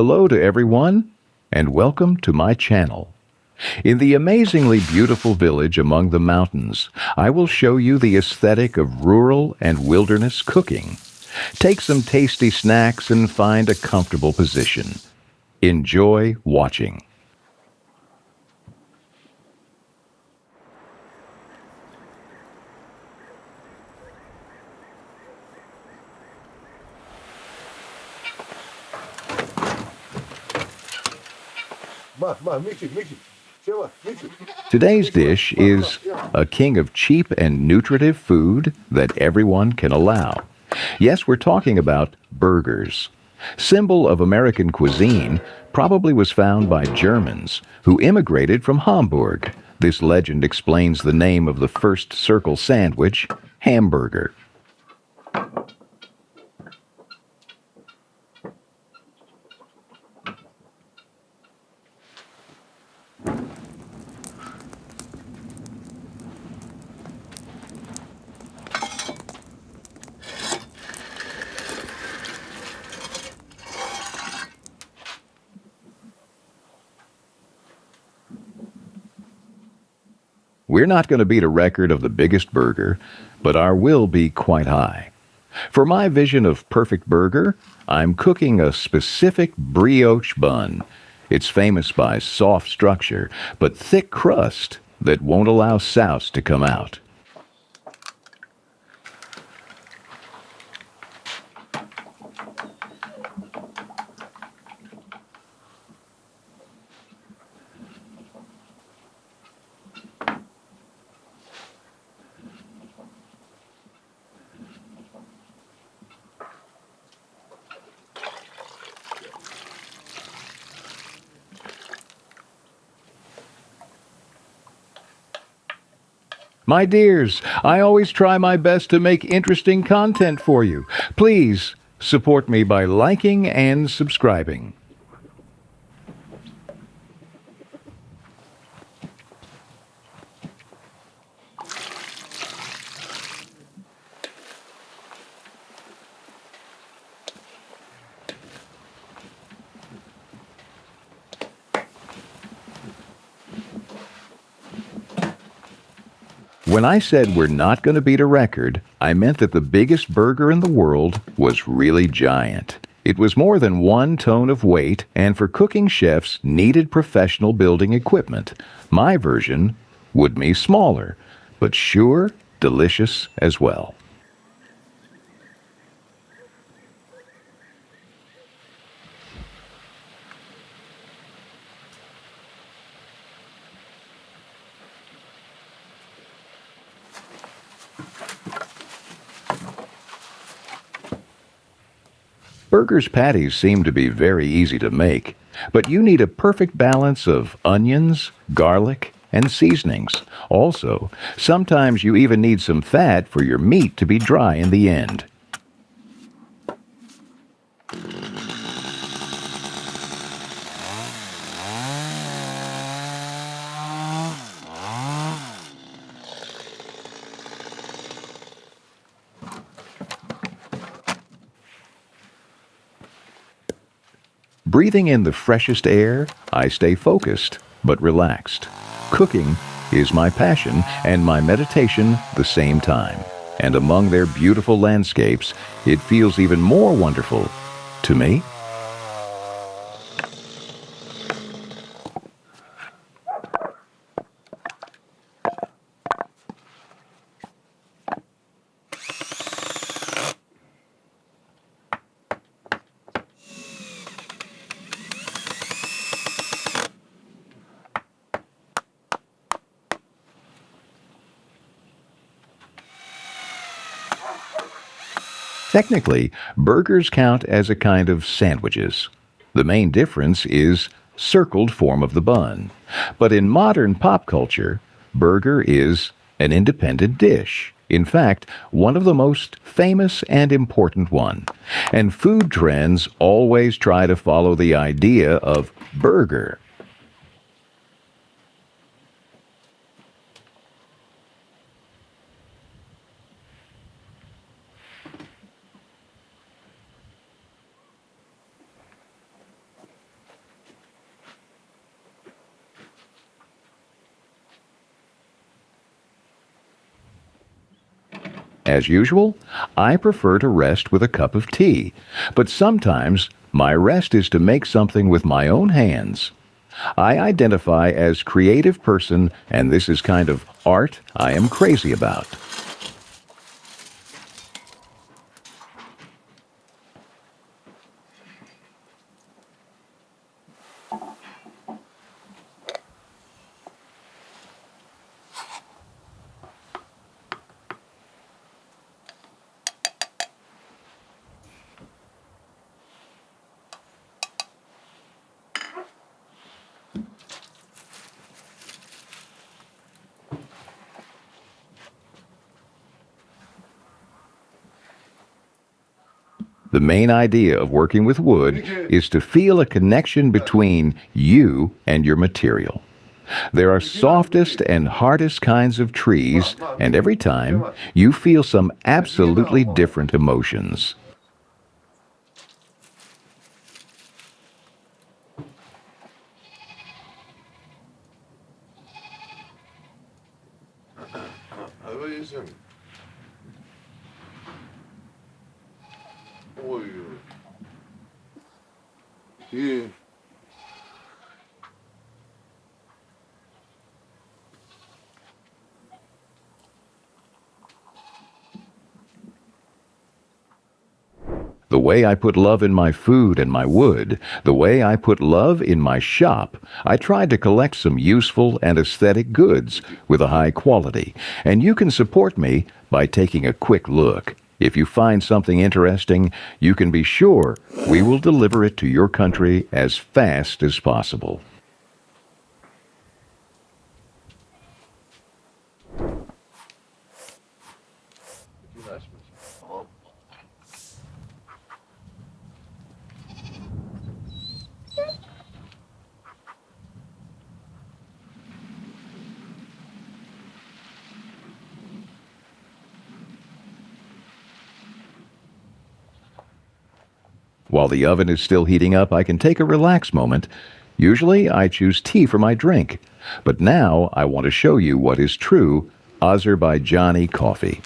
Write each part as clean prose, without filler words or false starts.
Hello to everyone, and welcome to my channel. In the amazingly beautiful village among the mountains, I will show you the aesthetic of rural and wilderness cooking. Take some tasty snacks and find a comfortable position. Enjoy watching. Today's dish is a king of cheap and nutritive food that everyone can allow. Yes, we're talking about burgers. Symbol of American cuisine, probably was found by Germans who immigrated from Hamburg. This legend explains the name of the first circle sandwich, hamburger. We're not going to beat a record of the biggest burger, but our will be quite high. For my vision of perfect burger, I'm cooking a specific brioche bun. It's famous by soft structure, but thick crust that won't allow sauce to come out. My dears, I always try my best to make interesting content for you. Please support me by liking and subscribing. When I said we're not going to beat a record, I meant that the biggest burger in the world was really giant. It was more than 1 ton of weight, and for cooking chefs needed professional building equipment. My version would be smaller, but sure, delicious as well. Burgers patties seem to be very easy to make, but you need a perfect balance of onions, garlic, and seasonings. Also, sometimes you even need some fat for your meat to be dry in the end. Breathing in the freshest air, I stay focused but relaxed. Cooking is my passion and my meditation the same time. And among their beautiful landscapes, it feels even more wonderful to me. Technically, burgers count as a kind of sandwiches. The main difference is circled form of the bun. But in modern pop culture, burger is an independent dish. In fact, one of the most famous and important one. And food trends always try to follow the idea of burger. As usual, I prefer to rest with a cup of tea, but sometimes my rest is to make something with my own hands. I identify as creative person, and this is kind of art I am crazy about. The main idea of working with wood is to feel a connection between you and your material. There are softest and hardest kinds of trees, and every time you feel some absolutely different emotions. The way I put love in my food and my wood, the way I put love in my shop, I tried to collect some useful and aesthetic goods with a high quality, and you can support me by taking a quick look. If you find something interesting, you can be sure we will deliver it to your country as fast as possible. While the oven is still heating up, I can take a relaxed moment. Usually I choose tea for my drink, but now I want to show you what is true Azerbaijani coffee.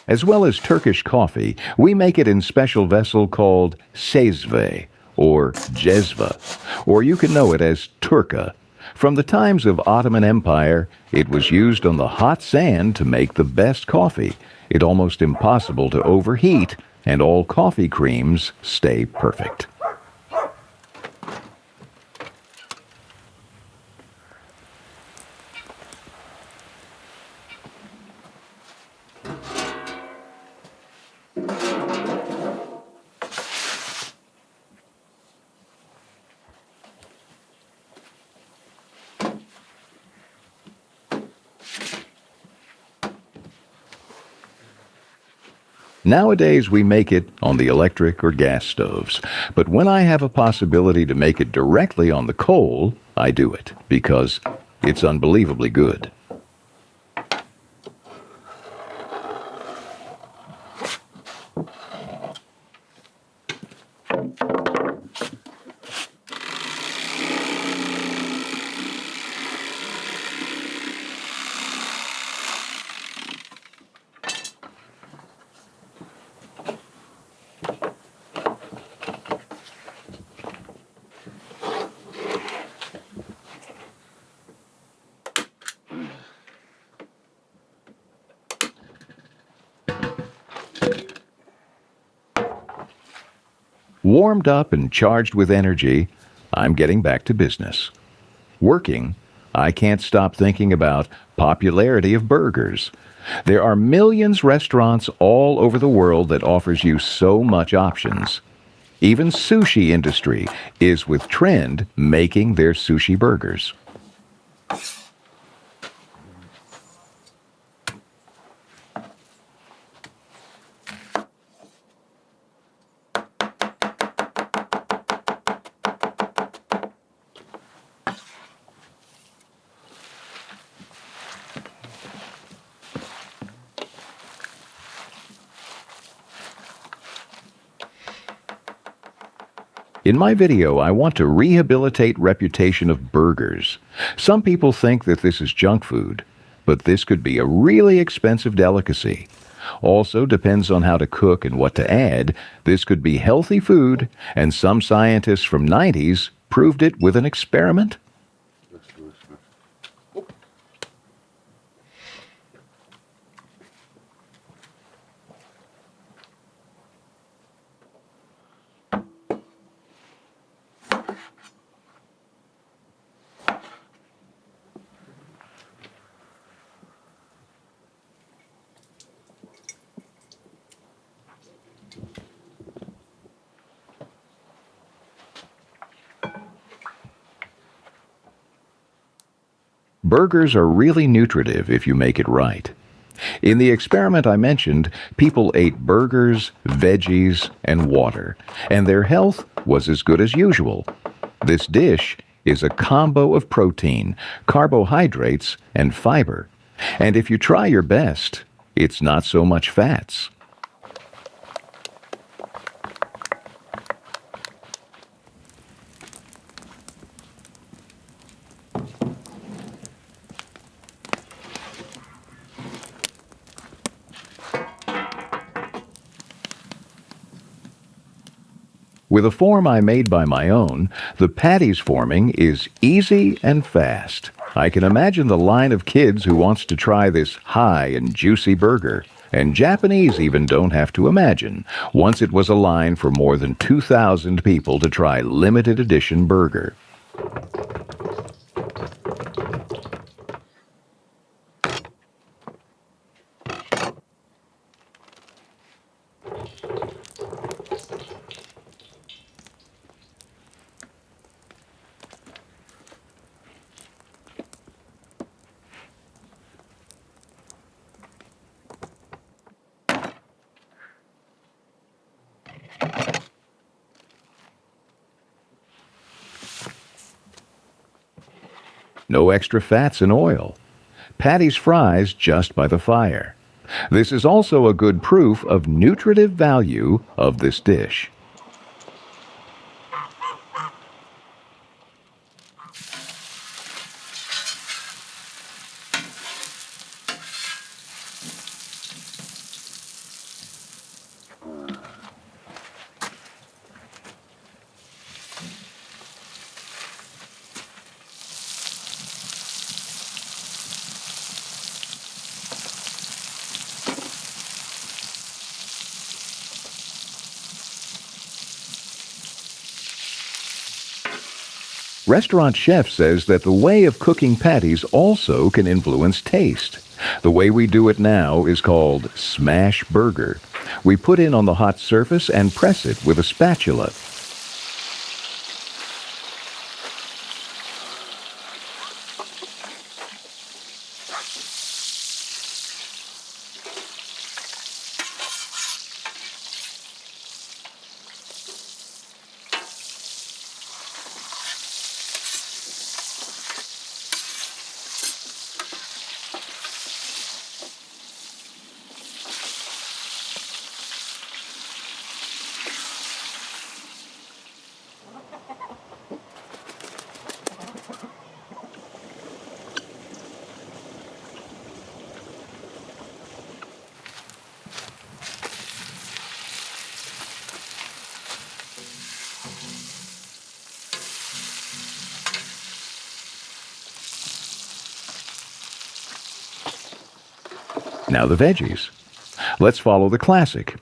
As well as Turkish coffee, we make it in special vessel called sezve, or jezva, or you can know it as turka. From the times of Ottoman Empire, it was used on the hot sand to make the best coffee. It's almost impossible to overheat, and all coffee creams stay perfect. Nowadays we make it on the electric or gas stoves, but when I have a possibility to make it directly on the coal, I do it, because it's unbelievably good. Warmed up and charged with energy, I'm getting back to business. Working, I can't stop thinking about popularity of burgers. There are millions restaurants all over the world that offers you so much options. Even sushi industry is with trend making their sushi burgers. In my video, I want to rehabilitate reputation of burgers. Some people think that this is junk food, but this could be a really expensive delicacy. Also depends on how to cook and what to add. This could be healthy food, and some scientists from 90s proved it with an experiment. Burgers are really nutritive if you make it right. In the experiment I mentioned, people ate burgers, veggies, and water, and their health was as good as usual. This dish is a combo of protein, carbohydrates, and fiber. And if you try your best, it's not so much fats. With a form I made by my own, the patties forming is easy and fast. I can imagine the line of kids who wants to try this high and juicy burger. And Japanese even don't have to imagine. Once it was a line for more than 2,000 people to try limited edition burger. No extra fats and oil. Patties fries just by the fire. This is also a good proof of nutritive value of this dish. Restaurant chef says that the way of cooking patties also can influence taste. The way we do it now is called smash burger. We put in on the hot surface and press it with a spatula. Now the veggies. Let's follow the classic.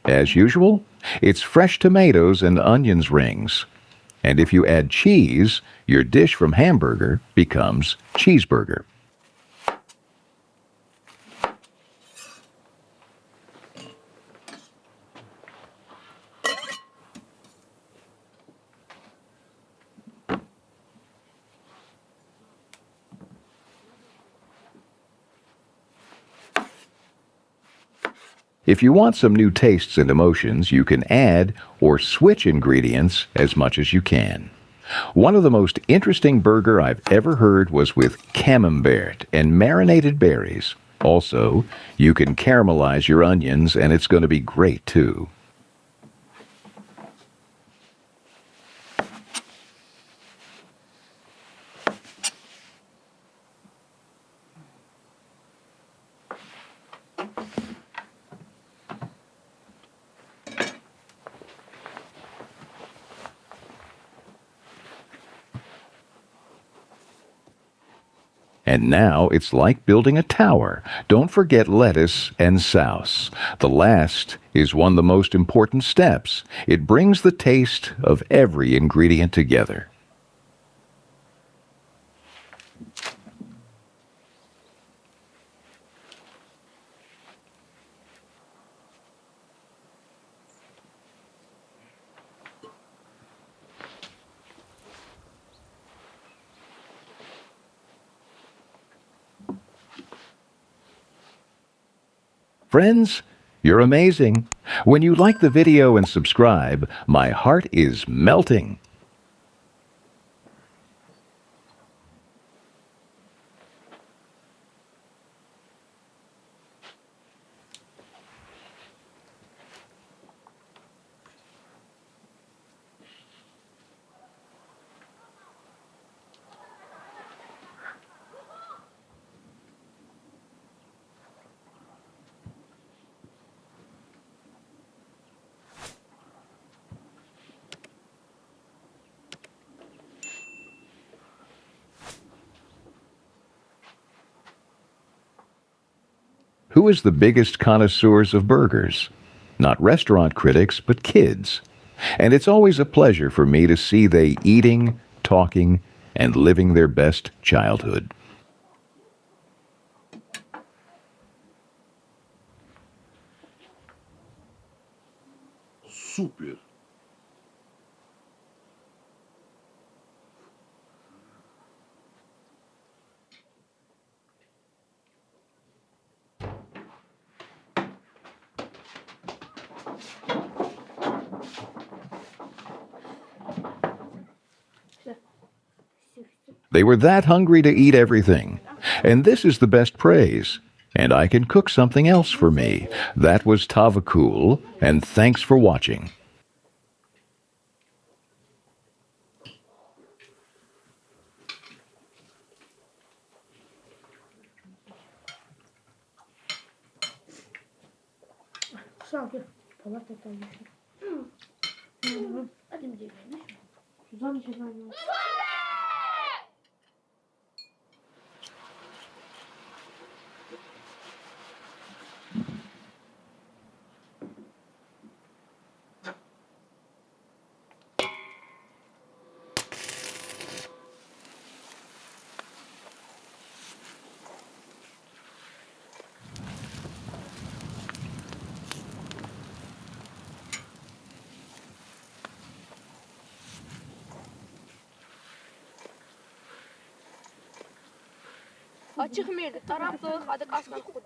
As usual, it's fresh tomatoes and onions rings. And if you add cheese, your dish from hamburger becomes cheeseburger. If you want some new tastes and emotions, you can add or switch ingredients as much as you can. One of the most interesting burger I've ever heard was with camembert and marinated berries. Also, you can caramelize your onions and it's going to be great too. And now it's like building a tower. Don't forget lettuce and sauce. The last is one of the most important steps. It brings the taste of every ingredient together. Friends, you're amazing. When you like the video and subscribe, my heart is melting. Who is the biggest connoisseurs of burgers? Not restaurant critics, but kids. And it's always a pleasure for me to see they eating, talking, and living their best childhood. Super. They were that hungry to eat everything. And this is the best praise. And I can cook something else for me. That was Tavakkul, and thanks for watching. Sanki polat atayım. Hadi mi diyeyim? Suzan içeceğim. Açık mıydı? Taraflı, hadi kasma kutu.